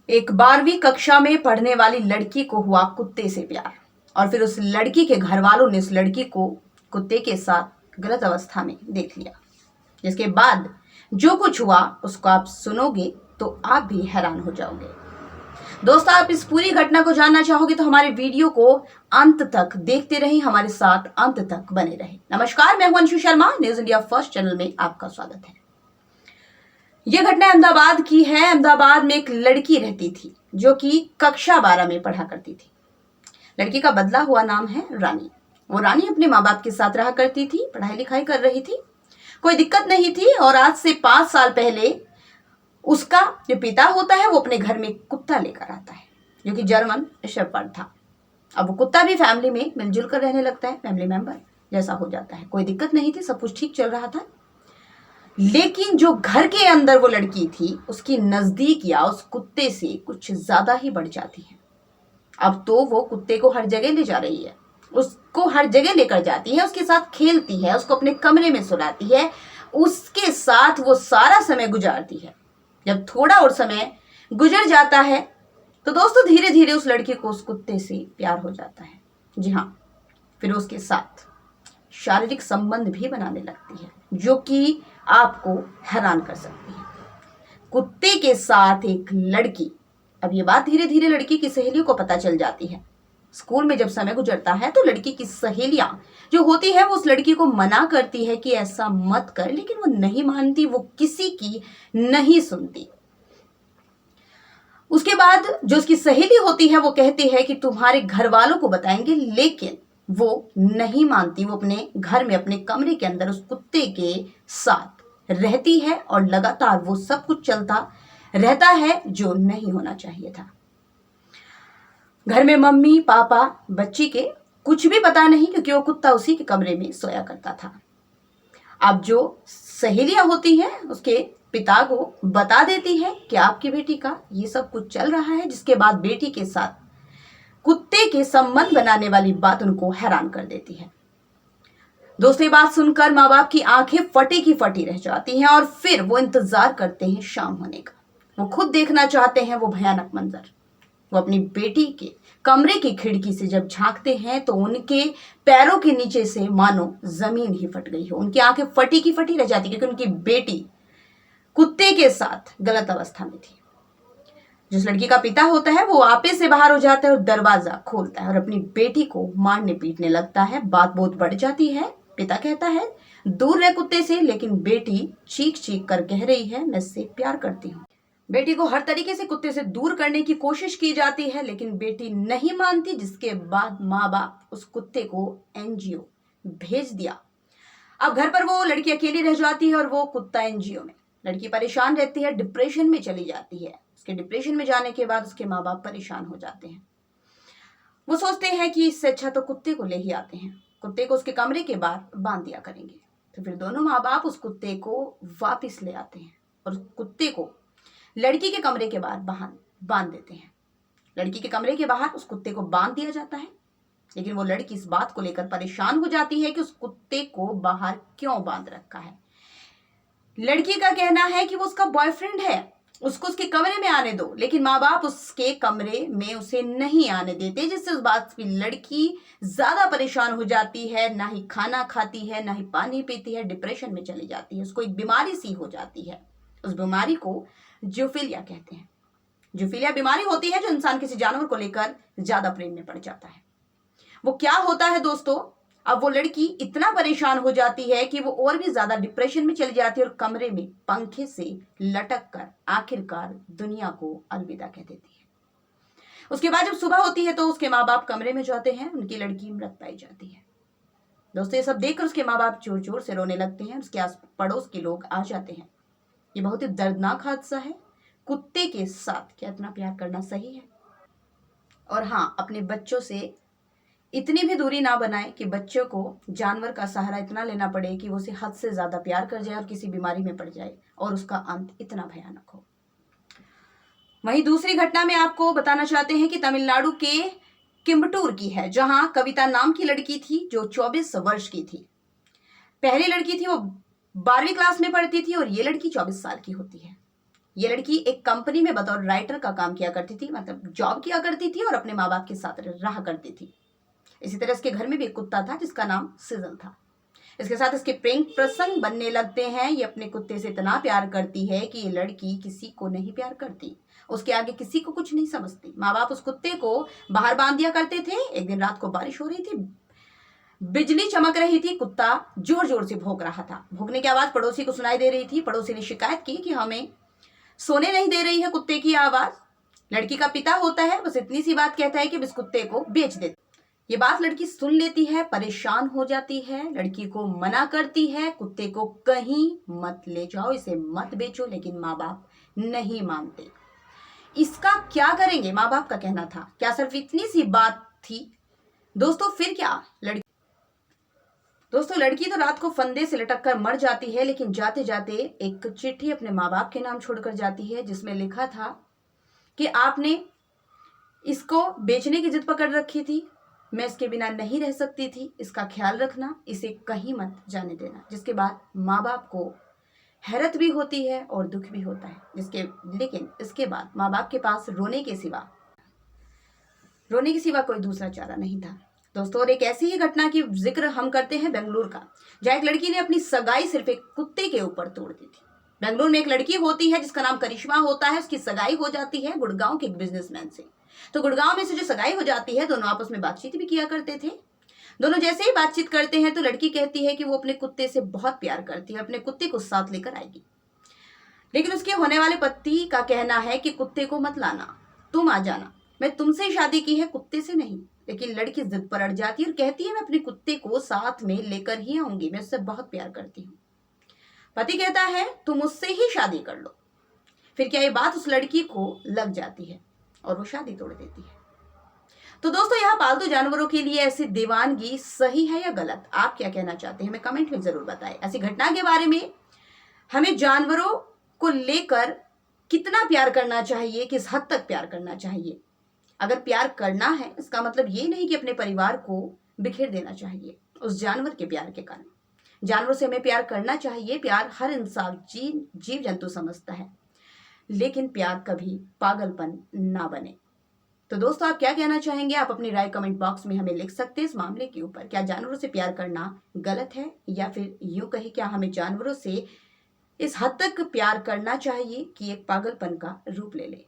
एक 12वीं कक्षा में पढ़ने वाली लड़की को हुआ कुत्ते से प्यार और फिर उस लड़की के घर वालों ने उस लड़की को कुत्ते के साथ गलत अवस्था में देख लिया। जिसके बाद जो कुछ हुआ उसको आप सुनोगे तो आप भी हैरान हो जाओगे। दोस्तों, आप इस पूरी घटना को जानना चाहोगे तो हमारे वीडियो को अंत तक देखते रहें, हमारे साथ अंत तक बने रहें। नमस्कार, मैं हूं Anshu Sharma, news India first channel में आपका स्वागत है। यह घटना अहमदाबाद की है। अहमदाबाद में एक लड़की रहती थी जो कि कक्षा 12 में पढ़ा करती थी। लड़की का बदला हुआ नाम है रानी। वो रानी अपने माँ बाप के साथ रहा करती थी, पढ़ाई लिखाई कर रही थी, कोई दिक्कत नहीं थी। और आज से 5 साल पहले उसका जो पिता होता है वो अपने घर में कुत्ता लेकर आता है जो कि जर्मन शेफर्ड था। अब वो कुत्ता भी फैमिली में मिलजुल कर रहने लगता है, फैमिली मेंबर जैसा हो जाता है। कोई दिक्कत नहीं थी, सब कुछ ठीक चल रहा था। लेकिन जो घर के अंदर वो लड़की थी उसकी नजदीकियां उस कुत्ते से कुछ ज्यादा ही बढ़ जाती है। अब तो वो कुत्ते को हर जगह ले जा रही है, उसको हर जगह लेकर जाती है, उसके साथ खेलती है, उसको अपने कमरे में सुलाती है, उसके साथ वो सारा समय गुजारती है। जब थोड़ा और समय गुजर जाता है तो दोस्तों धीरे धीरे उस लड़की को उस कुत्ते से प्यार हो जाता है। जी हाँ, फिर उसके साथ शारीरिक संबंध भी बनाने लगती है जो कि आपको हैरान कर सकती है। कुत्ते के साथ एक लड़की। अब ये बात धीरे धीरे लड़की की सहेलियों को पता चल जाती है। स्कूल में जब समय गुजरता है तो लड़की की सहेलियां जो होती है वो उस लड़की को मना करती है कि ऐसा मत कर, लेकिन वो नहीं मानती, वो किसी की नहीं सुनती। उसके बाद जो उसकी सहेली होती है वो कहती है कि तुम्हारे घर वालों को बताएंगे, लेकिन वो नहीं मानती। वो अपने घर में अपने कमरे के अंदर उस कुत्ते के साथ रहती है और लगातार वो सब कुछ चलता रहता है जो नहीं होना चाहिए था। घर में मम्मी पापा बच्ची के कुछ भी पता नहीं, क्योंकि वो कुत्ता उसी के कमरे में सोया करता था। अब जो सहेलियां होती हैं उसके पिता को बता देती है कि आपकी बेटी का ये सब कुछ चल रहा है, जिसके बाद बेटी के साथ कुत्ते के संबंध बनाने वाली बात उनको हैरान कर देती है। दूसरी बात सुनकर माँ बाप की आंखें फटी की फटी रह जाती हैं और फिर वो इंतजार करते हैं शाम होने का। वो खुद देखना चाहते हैं वो भयानक मंजर। वो अपनी बेटी के कमरे की खिड़की से जब झांकते हैं तो उनके पैरों के नीचे से मानो जमीन ही फट गई हो। उनकी आंखें फटी की फटी रह जाती क्योंकि उनकी बेटी कुत्ते के साथ गलत अवस्था में थी। जिस लड़की का पिता होता है वो आपे से बाहर हो जाता है और दरवाजा खोलता है और अपनी बेटी को मारने पीटने लगता है। बात बहुत बढ़ जाती है। पिता कहता है दूर रह कुत्ते से, लेकिन बेटी चीख चीख कर कह रही है मैं इससे प्यार करती हूँ। बेटी को हर तरीके से कुत्ते से दूर करने की कोशिश की जाती है, लेकिन बेटी नहीं मानती। जिसके बाद माँ बाप उस कुत्ते को एनजीओ भेज दिया। अब घर पर वो लड़की अकेली रह जाती है और वो कुत्ता एनजीओ में। लड़की परेशान रहती है, डिप्रेशन में चली जाती है। उसके डिप्रेशन में जाने के बाद उसके माँ बाप परेशान हो जाते हैं। वो सोचते हैं कि इससे अच्छा तो कुत्ते को ले ही आते हैं, कुत्ते को उसके कमरे के बाहर बांध दिया करेंगे। तो फिर दोनों माँ बाप उस कुत्ते को वापिस ले आते हैं और उस कुत्ते को लड़की के कमरे के बाहर बांध देते हैं। लड़की के कमरे के बाहर उस कुत्ते को बांध दिया जाता है, लेकिन वो लड़की इस बात को लेकर परेशान हो जाती है कि उस कुत्ते को बाहर क्यों बांध रखा है। लड़की का कहना है कि वो उसका बॉयफ्रेंड है, उसको उसके कमरे में आने दो, लेकिन माँ बाप उसके कमरे में उसे नहीं आने देते, जिससे उस बात की लड़की ज्यादा परेशान हो जाती है। ना ही खाना खाती है, ना ही पानी पीती है, डिप्रेशन में चली जाती है। उसको एक बीमारी सी हो जाती है। उस बीमारी को जूफिलिया कहते हैं। जूफिलिया बीमारी होती है जो इंसान किसी जानवर को लेकर ज्यादा प्रेम में पड़ जाता है। वो क्या होता है दोस्तों, अब वो लड़की इतना परेशान हो जाती है कि वो और भी ज्यादा डिप्रेशन में चली जाती है और कमरे में पंखे से लटक कर आखिरकार दुनिया को अलविदा कह देती है। उसके बाद जब सुबह होती है तो उसके माँ बाप कमरे में जाते हैं, उनकी लड़की मृत पाई जाती है। दोस्तों, ये सब देखकर उसके माँ बाप जोर जोर से रोने लगते हैं। उसके आस पड़ोस के लोग आ जाते हैं। ये बहुत ही दर्दनाक हादसा है। कुत्ते के साथ क्या इतना प्यार करना सही है? और हाँ, अपने बच्चों से इतनी भी दूरी ना बनाए कि बच्चों को जानवर का सहारा इतना लेना पड़े कि वो उसे हद से ज्यादा प्यार कर जाए और किसी बीमारी में पड़ जाए और उसका अंत इतना भयानक हो। वहीं दूसरी घटना में आपको बताना चाहते हैं कि तमिलनाडु के किम्बटूर की है, जहां कविता नाम की लड़की थी जो 24 वर्ष की थी। पहली लड़की थी वो 12वीं क्लास में पढ़ती थी और ये लड़की 24 साल की होती है। ये लड़की एक कंपनी में बतौर राइटर का काम किया करती थी, मतलब जॉब किया करती थी और अपने माँ बाप के साथ रहा करती थी। इसी तरह इसके घर में भी एक कुत्ता था जिसका नाम सिजल था। इसके साथ इसके प्रेम प्रसंग बनने लगते हैं। ये अपने कुत्ते से इतना प्यार करती है कि ये लड़की किसी को नहीं प्यार करती, उसके आगे किसी को कुछ नहीं समझती। माँ बाप उस कुत्ते को बाहर बांध दिया करते थे। एक दिन रात को बारिश हो रही थी, बिजली चमक रही थी, कुत्ता जोर जोर से भौंक रहा था। भौंकने की आवाज पड़ोसी को सुनाई दे रही थी। पड़ोसी ने शिकायत की कि हमें सोने नहीं दे रही है कुत्ते की आवाज। लड़की का पिता होता है, बस इतनी सी बात कहता है कि इस कुत्ते को बेच दे। ये बात लड़की सुन लेती है, परेशान हो जाती है, लड़की को मना करती है, कुत्ते को कहीं मत ले जाओ, इसे मत बेचो, लेकिन माँ बाप नहीं मानते। इसका क्या करेंगे? माँ बाप का कहना था। क्या सिर्फ इतनी सी बात थी? दोस्तों फिर क्या? लड़की तो रात को फंदे से लटक कर मर जाती है, लेकिन जाते जाते एक चिट्ठी अपने माँ बाप के नाम छोड़कर जाती है, जिसमें लिखा था कि आपने इसको बेचने की जिद पकड़ रखी थी, मैं इसके बिना नहीं रह सकती थी, इसका ख्याल रखना, इसे कहीं मत जाने देना। जिसके बाद माँ बाप को हैरत भी होती है और दुख भी होता है। लेकिन इसके बाद माँ बाप के पास रोने के सिवा कोई दूसरा चारा नहीं था। दोस्तों, और एक ऐसी ही घटना की जिक्र हम करते हैं बेंगलुरु का, जहाँ एक लड़की ने अपनी सगाई सिर्फ एक कुत्ते के ऊपर तोड़ दी थी। बेंगलुरु में एक लड़की होती है जिसका नाम करिश्मा होता है। उसकी सगाई हो जाती है गुड़गांव के एक बिजनेसमैन से। तो गुड़गांव में से जो सगाई हो जाती है, दोनों आपस में बातचीत भी किया करते थे। दोनों जैसे ही बातचीत करते हैं तो लड़की कहती है कि वो अपने कुत्ते से बहुत प्यार करती है, अपने कुत्ते को साथ लेकर आएगी। लेकिन उसके होने वाले पति का कहना है कि कुत्ते को मत लाना, तुम आ जाना, मैं तुमसे शादी की है, कुत्ते से नहीं। लेकिन लड़की जिद पर अड़ जाती है और कहती है मैं अपने कुत्ते को साथ में लेकर ही आऊंगी, मैं उससे बहुत प्यार करती हूँ। पति कहता है तुम उससे ही शादी कर लो। फिर क्या ये बात उस लड़की को लग जाती है और वो शादी तोड़ देती है। तो दोस्तों, यहाँ पालतू जानवरों के लिए ऐसी दीवानगी सही है या गलत? आप क्या कहना चाहते हैं? हमें कमेंट में जरूर बताएं। ऐसी घटना के बारे में हमें जानवरों को लेकर कितना प्यार करना चाहिए, किस हद तक प्यार करना चाहिए? अगर प्यार करना है, इसका मतलब ये नहीं कि अपने परिवार को बिखेर देना चाहिए उस जानवर के प्यार के कारण। जानवरों से हमें प्यार करना चाहिए। प्यार हर इंसान जीव जंतु समझता है, लेकिन प्यार कभी पागलपन ना बने। तो दोस्तों, आप क्या कहना चाहेंगे? आप अपनी राय कमेंट बॉक्स में हमें लिख सकते हैं इस मामले के ऊपर। क्या जानवरों से प्यार करना गलत है, या फिर यूं कहे क्या हमें जानवरों से इस हद तक प्यार करना चाहिए कि एक पागलपन का रूप ले ले?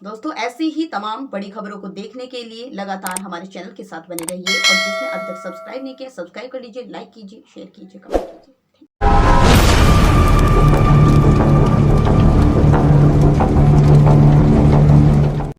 दोस्तों, ऐसी ही तमाम बड़ी खबरों को देखने के लिए लगातार हमारे चैनल के साथ बने रहिए, और जिसने अब तक सब्सक्राइब नहीं किया, सब्सक्राइब कर लीजिए, लाइक कीजिए, शेयर कीजिए, कमेंट कीजिए।